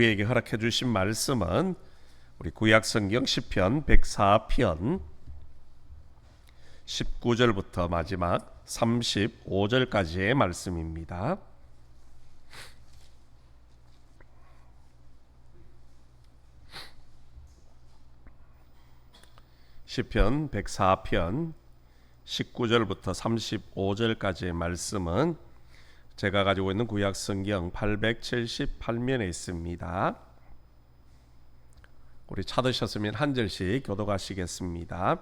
우리에게 허락해 주신 말씀은 우리 구약성경 시편 104편 19절부터 마지막 35절까지의 말씀입니다. 시편 104편 19절부터 35절까지의 말씀은 제가 가지고 있는 구약성경 878면에 있습니다. 우리 찾으셨으면 한 절씩 교독하시겠습니다.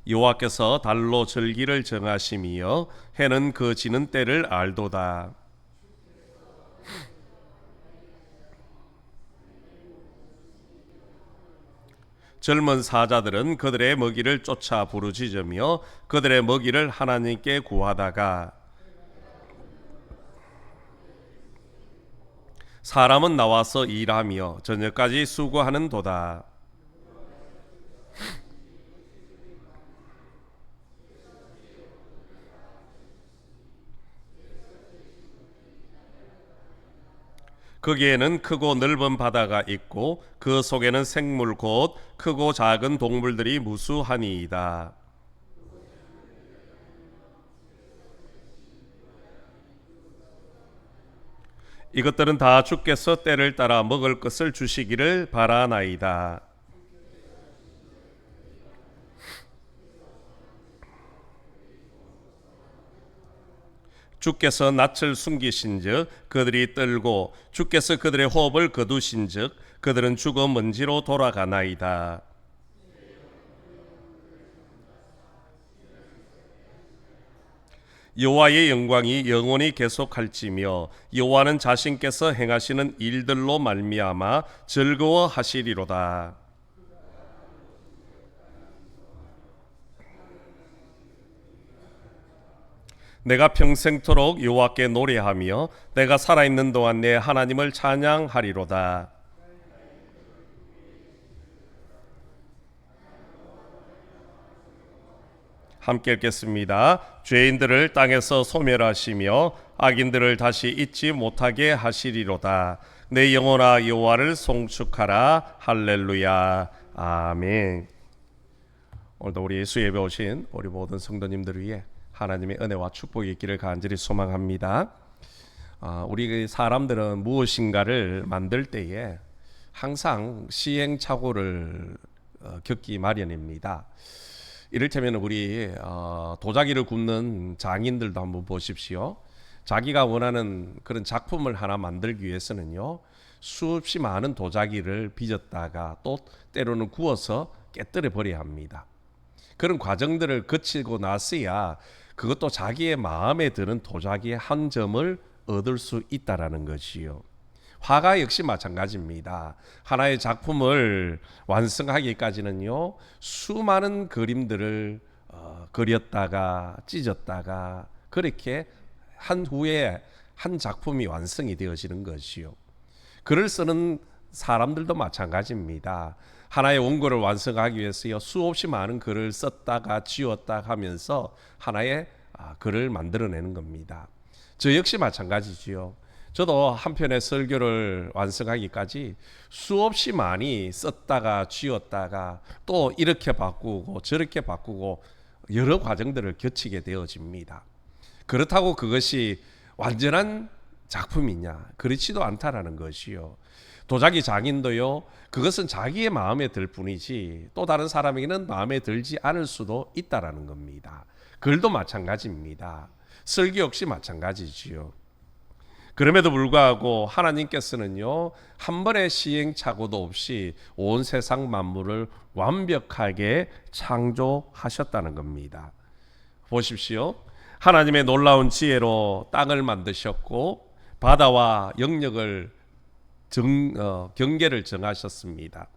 여호와께서 달로 절기를 정하심이여 해는 그 지는 때를 알도다. 젊은 사자들은 그들의 먹이를 쫓아 부르짖으며 그들의 먹이를 하나님께 구하다가 사람은 나와서 일하며 저녁까지 수고하는 도다. 거기에는 크고 넓은 바다가 있고 그 속에는 생물 곧 크고 작은 동물들이 무수하니이다. 이것들은 다 주께서 때를 따라 먹을 것을 주시기를 바라나이다. 주께서 낯을 숨기신즉 그들이 떨고 주께서 그들의 호흡을 거두신즉 그들은 죽어 먼지로 돌아가나이다. 여호와의 영광이 영원히 계속할지며 여호와는 자신께서 행하시는 일들로 말미암아 즐거워하시리로다. 내가 평생토록 여호와께 노래하며 내가 살아있는 동안 내 하나님을 찬양하리로다. 함께 읽겠습니다. 죄인들을 땅에서 소멸하시며 악인들을 다시 잊지 못하게 하시리로다. 내 영혼아 여호와를 송축하라. 할렐루야. 아멘. 오늘도 우리 예수 예배 오신 우리 모든 성도님들 위해 하나님의 은혜와 축복이 있기를 간절히 소망합니다. 우리 사람들은 무엇인가를 만들 때에 항상 시행착오를 겪기 마련입니다. 이를테면 우리 도자기를 굽는 장인들도 한번 보십시오. 자기가 원하는 그런 작품을 하나 만들기 위해서는요, 수없이 많은 도자기를 빚었다가 또 때로는 구워서 깨뜨려 버려야 합니다. 그런 과정들을 거치고 나서야 그것도 자기의 마음에 드는 도자기의 한 점을 얻을 수 있다라는 것이요. 화가 역시 마찬가지입니다. 하나의 작품을 완성하기까지는요, 수많은 그림들을 그렸다가 찢었다가 그렇게 한 후에 한 작품이 완성이 되어지는 것이요. 글을 쓰는 사람들도 마찬가지입니다. 하나의 원고를 완성하기 위해서요, 수없이 많은 글을 썼다가 지웠다 하면서 하나의 글을 만들어내는 겁니다. 저 역시 마찬가지지요. 저도 한 편의 설교를 완성하기까지 수없이 많이 썼다가 지웠다가 또 이렇게 바꾸고 저렇게 바꾸고 여러 과정들을 거치게 되어집니다. 그렇다고 그것이 완전한 작품이냐? 그렇지도 않다라는 것이요. 도자기 장인도요, 그것은 자기의 마음에 들 뿐이지 또 다른 사람에게는 마음에 들지 않을 수도 있다라는 겁니다. 글도 마찬가지입니다. 설교 역시 마찬가지지요. 그럼에도 불구하고 하나님께서는요, 한 번의 시행착오도 없이 온 세상 만물을 완벽하게 창조하셨다는 겁니다. 보십시오. 하나님의 놀라운 지혜로 땅을 만드셨고 바다와 영역을 경계를 정하셨습니다.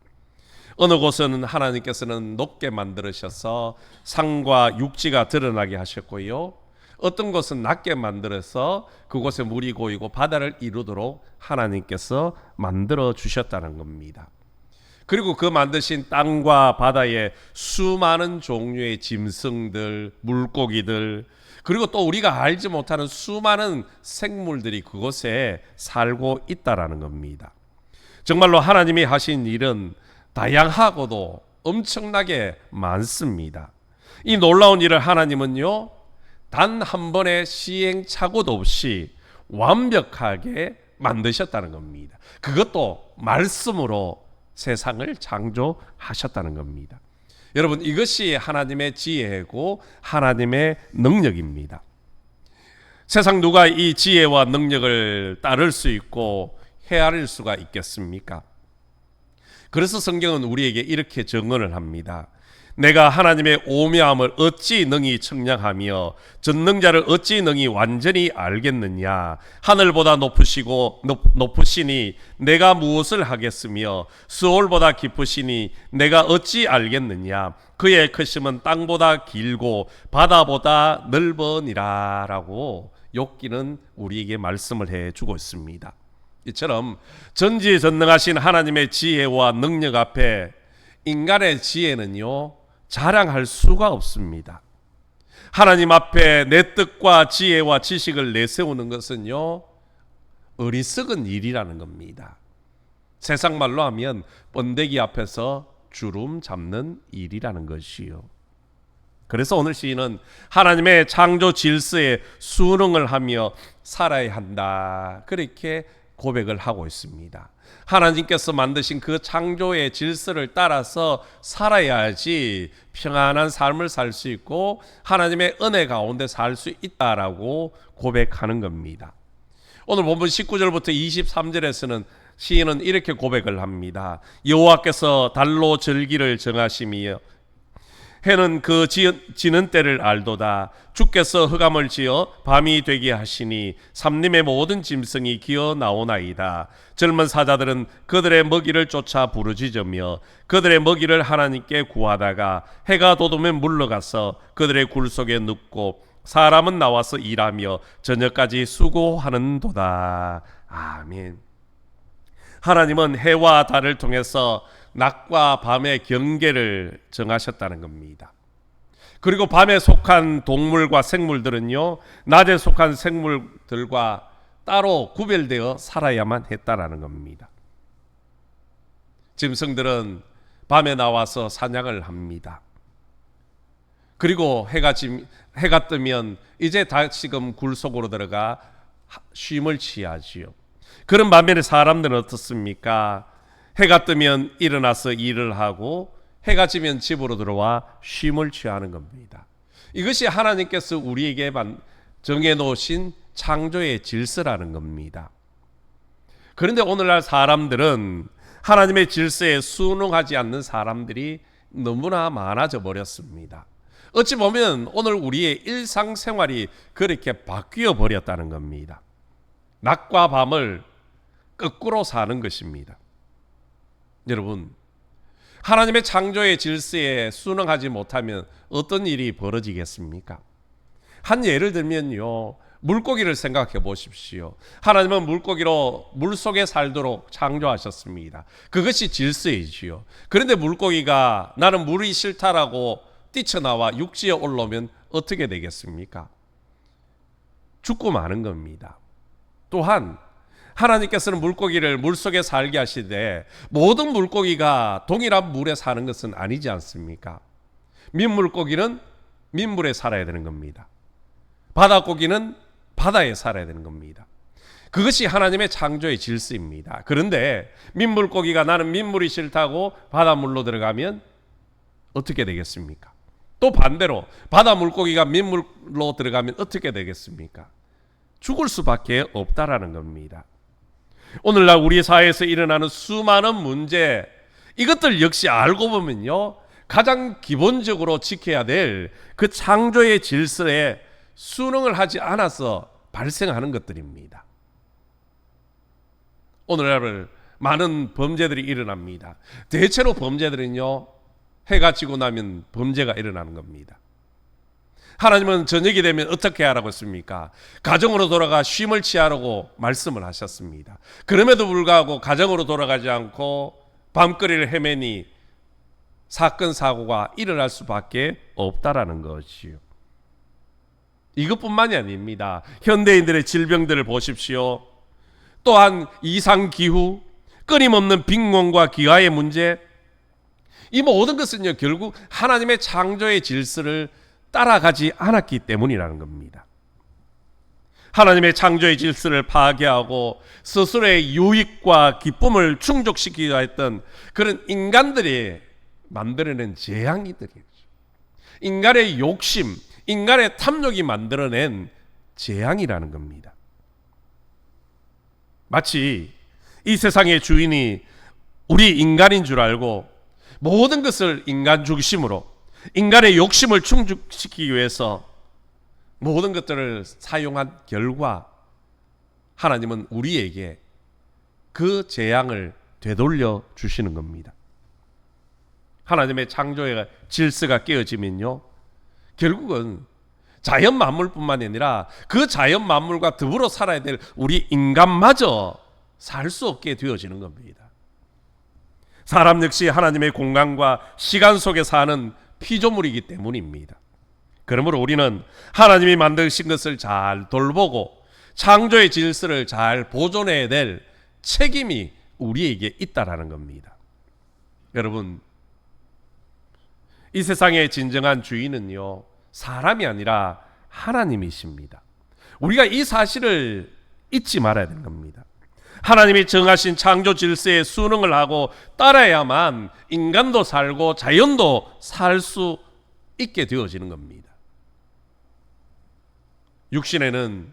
어느 곳은 하나님께서는 높게 만들으셔서 산과 육지가 드러나게 하셨고요, 어떤 곳은 낮게 만들어서 그곳에 물이 고이고 바다를 이루도록 하나님께서 만들어 주셨다는 겁니다. 그리고 그 만드신 땅과 바다에 수많은 종류의 짐승들, 물고기들, 그리고 또 우리가 알지 못하는 수많은 생물들이 그곳에 살고 있다라는 겁니다. 정말로 하나님이 하신 일은 다양하고도 엄청나게 많습니다. 이 놀라운 일을 하나님은요, 단 한 번의 시행착오도 없이 완벽하게 만드셨다는 겁니다. 그것도 말씀으로 세상을 창조하셨다는 겁니다. 여러분, 이것이 하나님의 지혜고 하나님의 능력입니다. 세상 누가 이 지혜와 능력을 따를 수 있고 헤아릴 수가 있겠습니까? 그래서 성경은 우리에게 이렇게 증언을 합니다. 내가 하나님의 오묘함을 어찌 능히 청량하며 전능자를 어찌 능히 완전히 알겠느냐. 하늘보다 높으시니 내가 무엇을 하겠으며 수월보다 깊으시니 내가 어찌 알겠느냐. 그의 크심은 땅보다 길고 바다보다 넓으니라 라고 욥기는 우리에게 말씀을 해주고 있습니다. 이처럼 전지전능하신 하나님의 지혜와 능력 앞에 인간의 지혜는요, 자랑할 수가 없습니다. 하나님 앞에 내 뜻과 지혜와 지식을 내세우는 것은요, 어리석은 일이라는 겁니다. 세상 말로 하면 번데기 앞에서 주름 잡는 일이라는 것이요. 그래서 오늘 시인은 하나님의 창조 질서에 순응을 하며 살아야 한다, 그렇게 고백을 하고 있습니다. 하나님께서 만드신 그 창조의 질서를 따라서 살아야지 평안한 삶을 살 수 있고 하나님의 은혜 가운데 살 수 있다라고 고백하는 겁니다. 오늘 본문 19절부터 23절에서는 시인은 이렇게 고백을 합니다. 여호와께서 달로 절기를 정하시며 해는 그 지는 때를 알도다. 주께서 흑암을 지어 밤이 되게 하시니 삼림의 모든 짐승이 기어 나오나이다. 젊은 사자들은 그들의 먹이를 쫓아 부르짖으며 그들의 먹이를 하나님께 구하다가 해가 돋으면 물러가서 그들의 굴 속에 눕고 사람은 나와서 일하며 저녁까지 수고하는도다. 아멘. 하나님은 해와 달을 통해서 낮과 밤의 경계를 정하셨다는 겁니다. 그리고 밤에 속한 동물과 생물들은요, 낮에 속한 생물들과 따로 구별되어 살아야만 했다라는 겁니다. 짐승들은 밤에 나와서 사냥을 합니다. 그리고 해가 뜨면 이제 다시금 굴 속으로 들어가 쉼을 취하지요. 그런 반면에 사람들은 어떻습니까? 해가 뜨면 일어나서 일을 하고 해가 지면 집으로 들어와 쉼을 취하는 겁니다. 이것이 하나님께서 우리에게 정해놓으신 창조의 질서라는 겁니다. 그런데 오늘날 사람들은 하나님의 질서에 순응하지 않는 사람들이 너무나 많아져 버렸습니다. 어찌 보면 오늘 우리의 일상생활이 그렇게 바뀌어 버렸다는 겁니다. 낮과 밤을 거꾸로 사는 것입니다. 여러분, 하나님의 창조의 질서에 순응하지 못하면 어떤 일이 벌어지겠습니까? 한 예를 들면요, 물고기를 생각해 보십시오. 하나님은 물고기로 물속에 살도록 창조하셨습니다. 그것이 질서이지요. 그런데 물고기가 나는 물이 싫다라고 뛰쳐나와 육지에 올라오면 어떻게 되겠습니까? 죽고 마는 겁니다. 또한 하나님께서는 물고기를 물속에 살게 하시되 모든 물고기가 동일한 물에 사는 것은 아니지 않습니까? 민물고기는 민물에 살아야 되는 겁니다. 바다고기는 바다에 살아야 되는 겁니다. 그것이 하나님의 창조의 질서입니다. 그런데 민물고기가 나는 민물이 싫다고 바닷물로 들어가면 어떻게 되겠습니까? 또 반대로 바다 물고기가 민물로 들어가면 어떻게 되겠습니까? 죽을 수밖에 없다라는 겁니다. 오늘날 우리 사회에서 일어나는 수많은 문제, 이것들 역시 알고 보면요, 가장 기본적으로 지켜야 될 그 창조의 질서에 순응을 하지 않아서 발생하는 것들입니다. 오늘날 많은 범죄들이 일어납니다. 대체로 범죄들은요, 해가 지고 나면 범죄가 일어나는 겁니다. 하나님은 저녁이 되면 어떻게 하라고 했습니까? 가정으로 돌아가 쉼을 취하라고 말씀을 하셨습니다. 그럼에도 불구하고 가정으로 돌아가지 않고 밤거리를 헤매니 사건 사고가 일어날 수밖에 없다라는 것이요. 이것뿐만이 아닙니다. 현대인들의 질병들을 보십시오. 또한 이상기후, 끊임없는 빈곤과 기아의 문제, 이 모든 것은요 결국 하나님의 창조의 질서를 따라가지 않았기 때문이라는 겁니다. 하나님의 창조의 질서를 파괴하고 스스로의 유익과 기쁨을 충족시키려 했던 그런 인간들이 만들어낸 재앙이들이죠. 인간의 욕심, 인간의 탐욕이 만들어낸 재앙이라는 겁니다. 마치 이 세상의 주인이 우리 인간인 줄 알고 모든 것을 인간 중심으로 인간의 욕심을 충족시키기 위해서 모든 것들을 사용한 결과 하나님은 우리에게 그 재앙을 되돌려 주시는 겁니다. 하나님의 창조의 질서가 깨어지면요 결국은 자연 만물뿐만 아니라 그 자연 만물과 더불어 살아야 될 우리 인간마저 살 수 없게 되어지는 겁니다. 사람 역시 하나님의 공간과 시간 속에 사는 피조물이기 때문입니다. 그러므로 우리는 하나님이 만드신 것을 잘 돌보고 창조의 질서를 잘 보존해야 될 책임이 우리에게 있다라는 겁니다. 여러분, 이 세상의 진정한 주인은요 사람이 아니라 하나님이십니다. 우리가 이 사실을 잊지 말아야 되는 겁니다. 하나님이 정하신 창조 질서에 순응을 하고 따라야만 인간도 살고 자연도 살 수 있게 되어지는 겁니다. 육신에는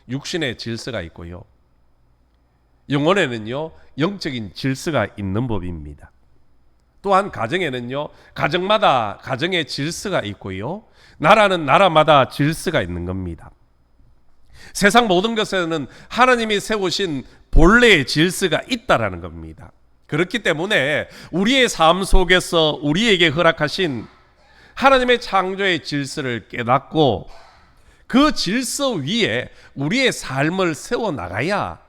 육신의 질서가 있고요, 영혼에는요 영적인 질서가 있는 법입니다. 또한 가정에는요 가정마다 가정의 질서가 있고요, 나라는 나라마다 질서가 있는 겁니다. 세상 모든 것에는 하나님이 세우신 본래의 질서가 있다라는 겁니다. 그렇기 때문에 우리의 삶 속에서 우리에게 허락하신 하나님의 창조의 질서를 깨닫고 그 질서 위에 우리의 삶을 세워나가야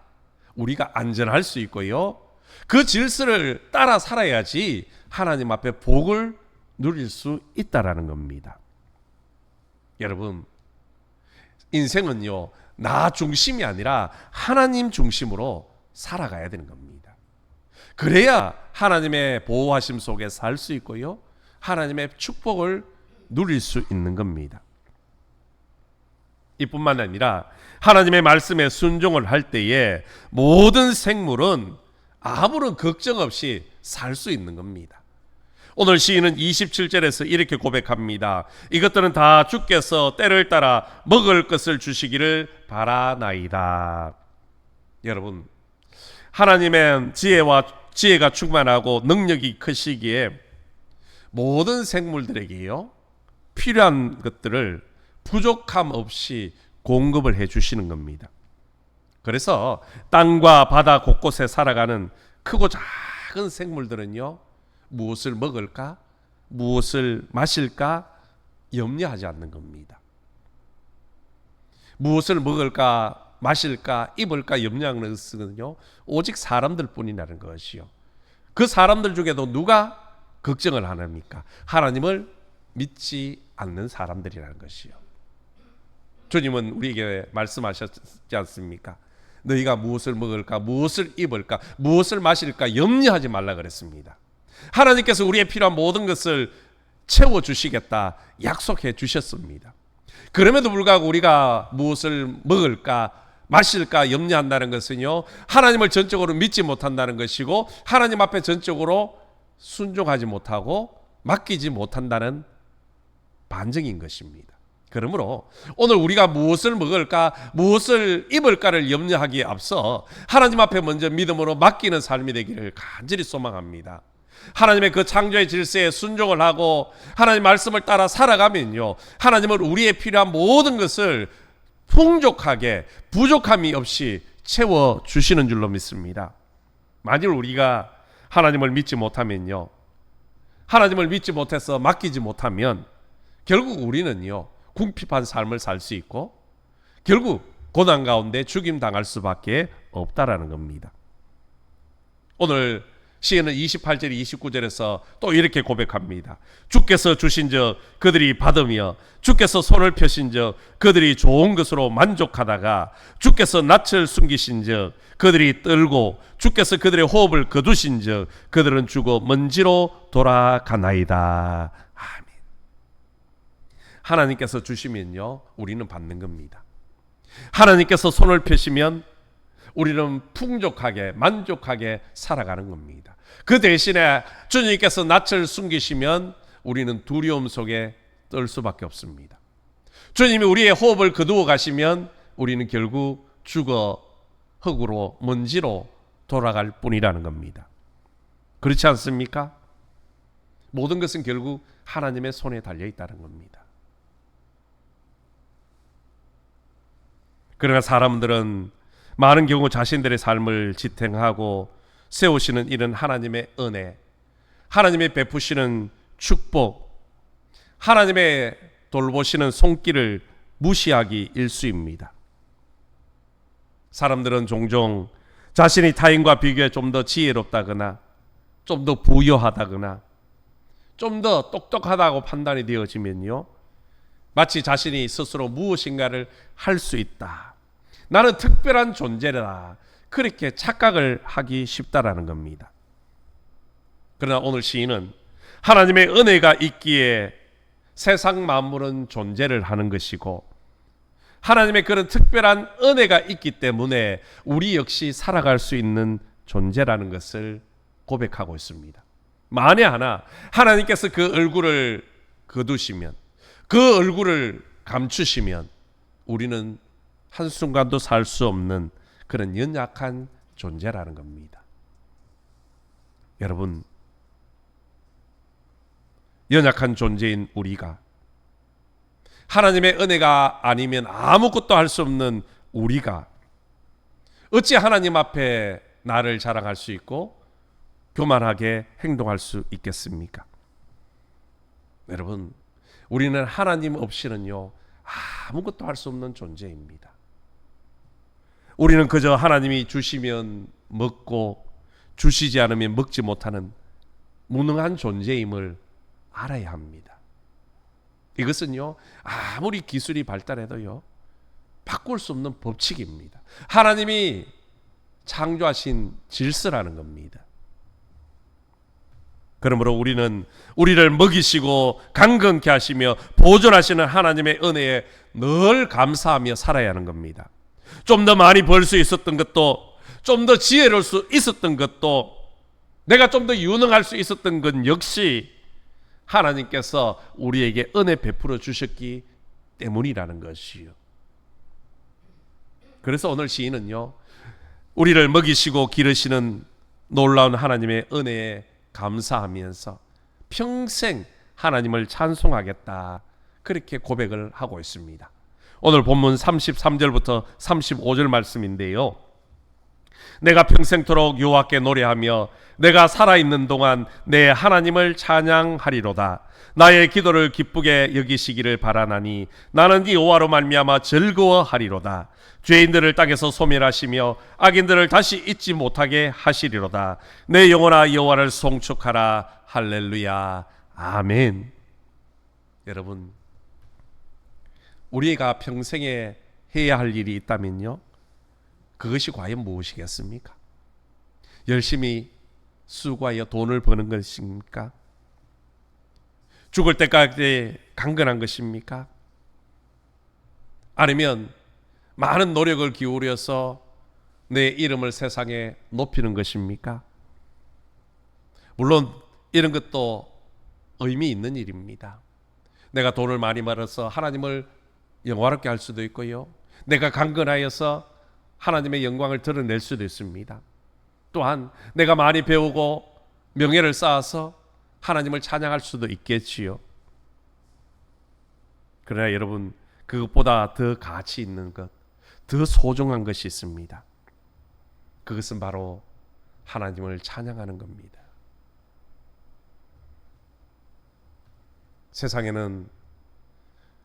우리가 안전할 수 있고요, 그 질서를 따라 살아야지 하나님 앞에 복을 누릴 수 있다라는 겁니다. 여러분, 인생은요 나 중심이 아니라 하나님 중심으로 살아가야 되는 겁니다. 그래야 하나님의 보호하심 속에 살 수 있고요, 하나님의 축복을 누릴 수 있는 겁니다. 이뿐만 아니라 하나님의 말씀에 순종을 할 때에 모든 생물은 아무런 걱정 없이 살 수 있는 겁니다. 오늘 시인은 27절에서 이렇게 고백합니다. 이것들은 다 주께서 때를 따라 먹을 것을 주시기를 바라나이다. 여러분, 하나님의 지혜가 충만하고 능력이 크시기에 모든 생물들에게요 필요한 것들을 부족함 없이 공급을 해 주시는 겁니다. 그래서 땅과 바다 곳곳에 살아가는 크고 작은 생물들은요 무엇을 먹을까, 무엇을 마실까 염려하지 않는 겁니다. 무엇을 먹을까, 마실까, 입을까 염려하는 것은요 오직 사람들 뿐이라는 것이요, 그 사람들 중에도 누가 걱정을 하십니까? 하나님을 믿지 않는 사람들이라는 것이요. 주님은 우리에게 말씀하셨지 않습니까? 너희가 무엇을 먹을까, 무엇을 입을까, 무엇을 마실까 염려하지 말라 그랬습니다. 하나님께서 우리의 필요한 모든 것을 채워주시겠다 약속해 주셨습니다. 그럼에도 불구하고 우리가 무엇을 먹을까 마실까 염려한다는 것은요 하나님을 전적으로 믿지 못한다는 것이고 하나님 앞에 전적으로 순종하지 못하고 맡기지 못한다는 반증인 것입니다. 그러므로 오늘 우리가 무엇을 먹을까 무엇을 입을까를 염려하기에 앞서 하나님 앞에 먼저 믿음으로 맡기는 삶이 되기를 간절히 소망합니다. 하나님의 그 창조의 질서에 순종을 하고 하나님 말씀을 따라 살아가면요 하나님은 우리의 필요한 모든 것을 풍족하게 부족함이 없이 채워주시는 줄로 믿습니다. 만일 우리가 하나님을 믿지 못하면요, 하나님을 믿지 못해서 맡기지 못하면 결국 우리는요 궁핍한 삶을 살 수 있고 결국 고난 가운데 죽임 당할 수밖에 없다라는 겁니다. 오늘 시인은 28절 29절에서 또 이렇게 고백합니다. 주께서 주신즉 그들이 받으며 주께서 손을 펴신즉 그들이 좋은 것으로 만족하다가 주께서 낯을 숨기신즉 그들이 떨고 주께서 그들의 호흡을 거두신즉 그들은 죽어 먼지로 돌아가나이다. 아멘. 하나님께서 주시면요, 우리는 받는 겁니다. 하나님께서 손을 펴시면 우리는 풍족하게 만족하게 살아가는 겁니다. 그 대신에 주님께서 낯을 숨기시면 우리는 두려움 속에 떨 수밖에 없습니다. 주님이 우리의 호흡을 거두어 가시면 우리는 결국 죽어 흙으로 먼지로 돌아갈 뿐이라는 겁니다. 그렇지 않습니까? 모든 것은 결국 하나님의 손에 달려 있다는 겁니다. 그러나 사람들은 많은 경우 자신들의 삶을 지탱하고 세우시는 이런 하나님의 은혜, 하나님의 베푸시는 축복, 하나님의 돌보시는 손길을 무시하기 일쑤입니다. 사람들은 종종 자신이 타인과 비교해 좀 더 지혜롭다거나 좀 더 부유하다거나 좀 더 똑똑하다고 판단이 되어지면요, 마치 자신이 스스로 무엇인가를 할 수 있다, 나는 특별한 존재다, 그렇게 착각을 하기 쉽다라는 겁니다. 그러나 오늘 시인은 하나님의 은혜가 있기에 세상 만물은 존재를 하는 것이고 하나님의 그런 특별한 은혜가 있기 때문에 우리 역시 살아갈 수 있는 존재라는 것을 고백하고 있습니다. 만에 하나 하나님께서 그 얼굴을 거두시면, 그 얼굴을 감추시면 우리는 한순간도 살 수 없는 그런 연약한 존재라는 겁니다. 여러분, 연약한 존재인 우리가, 하나님의 은혜가 아니면 아무것도 할 수 없는 우리가 어찌 하나님 앞에 나를 자랑할 수 있고 교만하게 행동할 수 있겠습니까? 여러분, 우리는 하나님 없이는요, 아무것도 할 수 없는 존재입니다. 우리는 그저 하나님이 주시면 먹고 주시지 않으면 먹지 못하는 무능한 존재임을 알아야 합니다. 이것은요, 아무리 기술이 발달해도요, 바꿀 수 없는 법칙입니다. 하나님이 창조하신 질서라는 겁니다. 그러므로 우리는 우리를 먹이시고 강건케 하시며 보존하시는 하나님의 은혜에 늘 감사하며 살아야 하는 겁니다. 좀 더 많이 벌 수 있었던 것도, 좀 더 지혜로울 수 있었던 것도, 내가 좀 더 유능할 수 있었던 것 역시 하나님께서 우리에게 은혜 베풀어 주셨기 때문이라는 것이요. 그래서 오늘 시인은요, 우리를 먹이시고 기르시는 놀라운 하나님의 은혜에 감사하면서 평생 하나님을 찬송하겠다, 그렇게 고백을 하고 있습니다. 오늘 본문 33절부터 35절 말씀인데요, 내가 평생토록 여호와께 노래하며 내가 살아있는 동안 내 하나님을 찬양하리로다. 나의 기도를 기쁘게 여기시기를 바라나니 나는 여호와로 말미암아 즐거워하리로다. 죄인들을 땅에서 소멸하시며 악인들을 다시 잊지 못하게 하시리로다. 내 영혼아 여호와를 송축하라. 할렐루야. 아멘. 여러분, 우리가 평생에 해야 할 일이 있다면요, 그것이 과연 무엇이겠습니까? 열심히 수고하여 돈을 버는 것입니까? 죽을 때까지 강건한 것입니까? 아니면 많은 노력을 기울여서 내 이름을 세상에 높이는 것입니까? 물론 이런 것도 의미 있는 일입니다. 내가 돈을 많이 벌어서 하나님을 영화롭게 할 수도 있고요, 내가 강건하여서 하나님의 영광을 드러낼 수도 있습니다. 또한 내가 많이 배우고 명예를 쌓아서 하나님을 찬양할 수도 있겠지요. 그러나 여러분, 그것보다 더 가치 있는 것, 더 소중한 것이 있습니다. 그것은 바로 하나님을 찬양하는 겁니다. 세상에는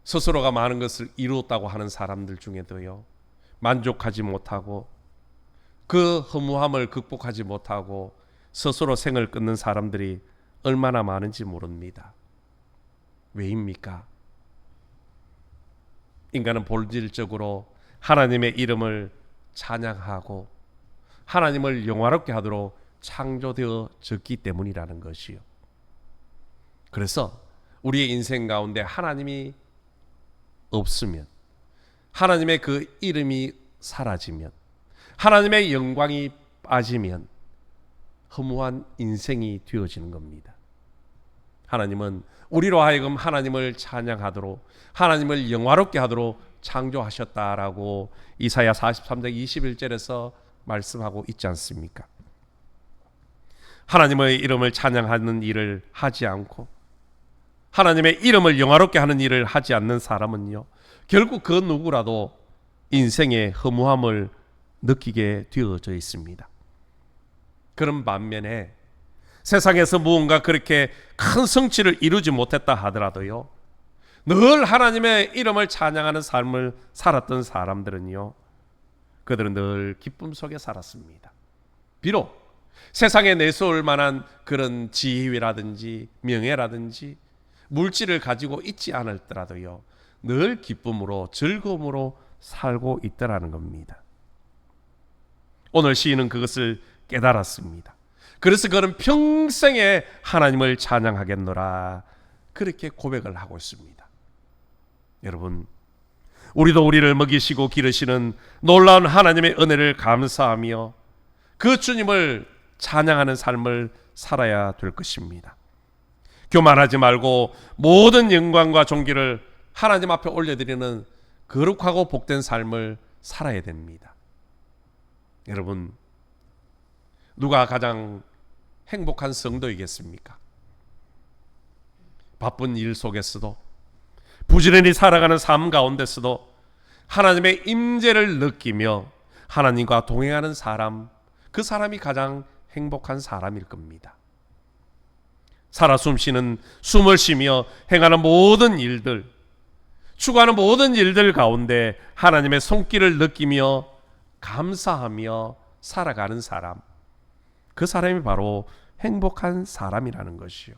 스스로가 많은 것을 이루었다고 하는 사람들 중에도요, 만족하지 못하고 그 허무함을 극복하지 못하고 스스로 생을 끊는 사람들이 얼마나 많은지 모릅니다. 왜입니까? 인간은 본질적으로 하나님의 이름을 찬양하고 하나님을 영화롭게 하도록 창조되어졌기 때문이라는 것이요. 그래서 우리의 인생 가운데 하나님이 없으면, 하나님의 그 이름이 사라지면, 하나님의 영광이 빠지면 허무한 인생이 되어지는 겁니다. 하나님은 우리로 하여금 하나님을 찬양하도록, 하나님을 영화롭게 하도록 창조하셨다라고 이사야 43장 21절에서 말씀하고 있지 않습니까? 하나님의 이름을 찬양하는 일을 하지 않고 하나님의 이름을 영화롭게 하는 일을 하지 않는 사람은요, 결국 그 누구라도 인생의 허무함을 느끼게 되어져 있습니다. 그런 반면에 세상에서 무언가 그렇게 큰 성취를 이루지 못했다 하더라도요, 늘 하나님의 이름을 찬양하는 삶을 살았던 사람들은요, 그들은 늘 기쁨 속에 살았습니다. 비록 세상에 내세울 만한 그런 지위라든지 명예라든지 물질을 가지고 있지 않았더라도요, 늘 기쁨으로 즐거움으로 살고 있더라는 겁니다. 오늘 시인은 그것을 깨달았습니다. 그래서 그는 평생에 하나님을 찬양하겠노라, 그렇게 고백을 하고 있습니다. 여러분, 우리도 우리를 먹이시고 기르시는 놀라운 하나님의 은혜를 감사하며 그 주님을 찬양하는 삶을 살아야 될 것입니다. 교만하지 말고 모든 영광과 존귀를 하나님 앞에 올려드리는 거룩하고 복된 삶을 살아야 됩니다. 여러분, 누가 가장 행복한 성도이겠습니까? 바쁜 일 속에서도, 부지런히 살아가는 삶 가운데서도 하나님의 임재를 느끼며 하나님과 동행하는 사람, 그 사람이 가장 행복한 사람일 겁니다. 살아 숨쉬는, 숨을 쉬며 행하는 모든 일들, 추구하는 모든 일들 가운데 하나님의 손길을 느끼며 감사하며 살아가는 사람, 그 사람이 바로 행복한 사람이라는 것이요.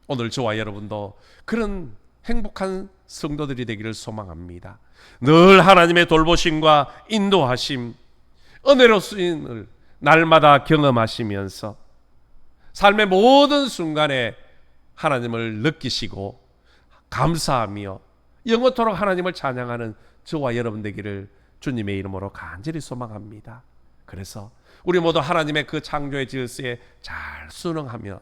오늘 저와 여러분도 그런 행복한 성도들이 되기를 소망합니다. 늘 하나님의 돌보심과 인도하심, 은혜로움을 날마다 경험하시면서 삶의 모든 순간에 하나님을 느끼시고 감사하며 영원토록 하나님을 찬양하는 저와 여러분 되기를 주님의 이름으로 간절히 소망합니다. 그래서 우리 모두 하나님의 그 창조의 질서에 잘 순응하며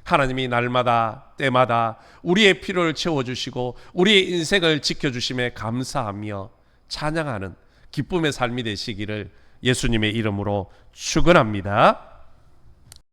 하나님이 날마다 때마다 우리의 필요를 채워주시고 우리의 인생을 지켜주심에 감사하며 찬양하는 기쁨의 삶이 되시기를 예수님의 이름으로 축원합니다.